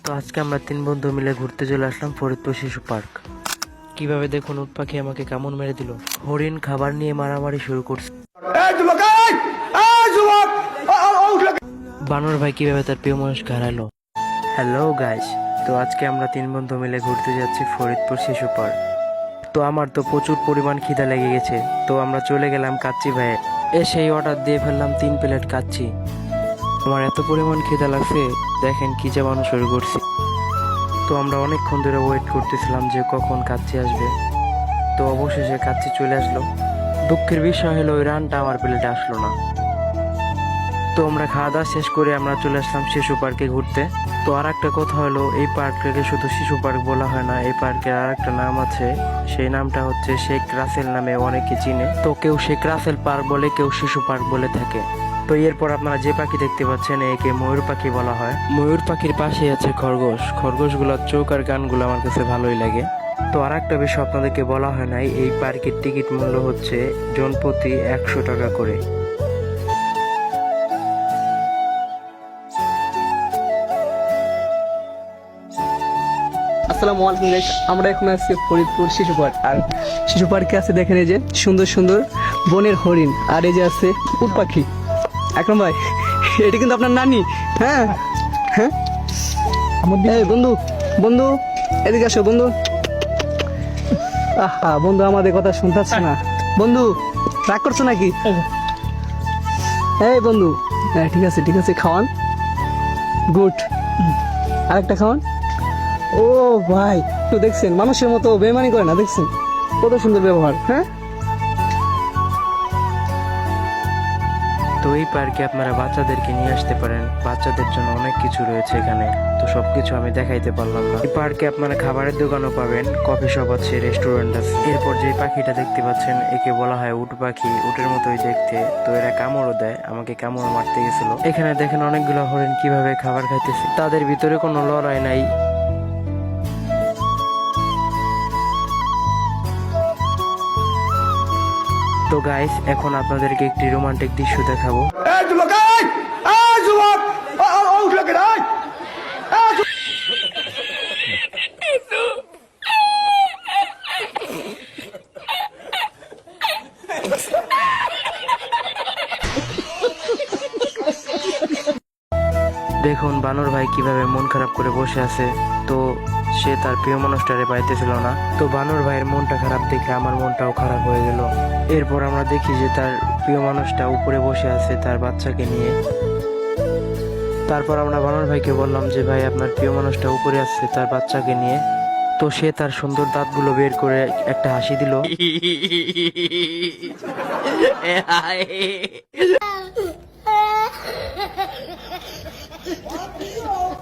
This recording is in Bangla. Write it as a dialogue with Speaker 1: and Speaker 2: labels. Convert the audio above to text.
Speaker 1: তো আজকে আমরা 3 বন্ধু মিলে ঘুরতে চলে আসলাম ফরিদপুর শিশু পার্ক। কিভাবে দেখুন উট পাখি আমাকে কামড় মেরে দিল। হরিণ খাবার নিয়ে মারামারি শুরু করছে। বানর ভাই কিভাবে তার প্রিয় মানুষ হারালো। হ্যালো গাইস, তো আজকে আমরা 3 বন্ধু মিলে ঘুরতে যাচ্ছি ফরিদপুর শিশু পার্ক। তো আমার তো প্রচুর পরিমাণ খিদা লেগে গেছে, তো আমরা চলে গেলাম কাচ্চি ভাইয়ে। সেই অর্ডার দিয়ে ফেললাম 3 প্লেট কাচ্চি। আমার এত পরিমাণ খিদা লাগছে, দেখেন কি চাবানো শুরু করছি। তো আমরা অনেকক্ষণ ধরে ওয়েট করতেছিলাম যে কখন কাচ্চি আসবে। তো অবশেষে কাচ্চি চলে আসলো। দুঃখের বিষয় হলো ওই রানটা আমার প্লেটে আসলো না। তো আমরা খাওয়া দাওয়া শেষ করে আমরা চলে আসলাম শিশু পার্কে ঘুরতে। তো আর একটা কথা হলো, এই পার্কটাকে শুধু শিশু পার্ক বলা হয় না, এই পার্কের আর একটা নাম আছে। সেই নামটা হচ্ছে শেখ রাসেল নামে অনেকে চিনে। তো কেউ শেখ রাসেল পার্ক বলে, কেউ শিশু পার্ক বলে থাকে। তো এরপর আপনারা যে পাখি দেখতে পাচ্ছেন একে ময়ূর পাখি বলা হয়। ময়ূর পাখির পাশে আছে খরগোশ। খরগোশগুলোর চোখ আর গানগুলো আমার কাছে ভালোই লাগে। তো আর একটা বিষয় আপনাদেরকে বলা হয় নাই, এই পার্কের টিকিট মূল্য হচ্ছে জনপ্রতি 100 টাকা করে।
Speaker 2: আসসালামু আলাইকুম গাইস, আমরা এখন আছি ফরিদপুর শিশু পার্ক। আর শিশু পার্কে আছে দেখেন এই যে সুন্দর সুন্দর বনের হরিণ, আর এই যে আছে উট পাখি। আকরাম ভাই, এটা কিন্তু আপনার নানি। হ্যাঁ হ্যাঁ, এই বন্ধু বন্ধু এদিকে আসো বন্ধু। আহা বন্ধু, আমাদের কথা শুনতেছ না বন্ধু, রাগ করছো নাকি? এই বন্ধু, হ্যাঁ ঠিক আছে ঠিক আছে, খাওয়ান। গুড, আরেকটা খাওয়ান। ও ভাই, তো দেখছেন মানুষের মতো বেমানি করে না, দেখছেন কত সুন্দর ব্যবহার। হ্যাঁ,
Speaker 1: তো এই পার্কে আপনারা বাচ্চাদেরকে নিয়ে আসতে পারেন, বাচ্চাদের জন্য অনেক কিছু রয়েছে এখানে। তো সবকিছু আমি দেখাইতে পারলাম না। এই পার্কে আপনারা খাবারের দোকানও পাবেন, কফি শপ আছে, রেস্টুরেন্ট আছে। এরপর যে পাখিটা দেখতে পাচ্ছেন একে বলা হয় উট পাখি, উটের মতোই দেখতে। তো এরা কামড়ও দেয়, আমাকে কামড় মারতে গেছিল। এখানে দেখেন অনেকগুলো হরিণ কিভাবে খাবার খাইতেছে, তাদের ভিতরে কোনো লড়াই নাই। তো গাইস, এখন আপনাদেরকে একটি রোমান্টিক দৃশ্য দেখাবো। দেখুন বানর ভাই কিভাবে মন খারাপ করে বসে আছে। তো সে তার প্রিয় মানুষটারে পাইতেছিল না। তো বানর ভাইয়ের মনটা খারাপ দেখে আমার মনটাও খারাপ হয়ে গেল। এরপর আমরা দেখি যে তার প্রিয় মানুষটা উপরে বসে আছে তার বাচ্চাকে নিয়ে। তারপর আমরা বানর ভাইকে বললাম যে ভাই, আপনার প্রিয় মানুষটা উপরে আছে তার বাচ্চাকে নিয়ে। তো সে তার সুন্দর দাঁতগুলো বের করে একটা হাসি দিল।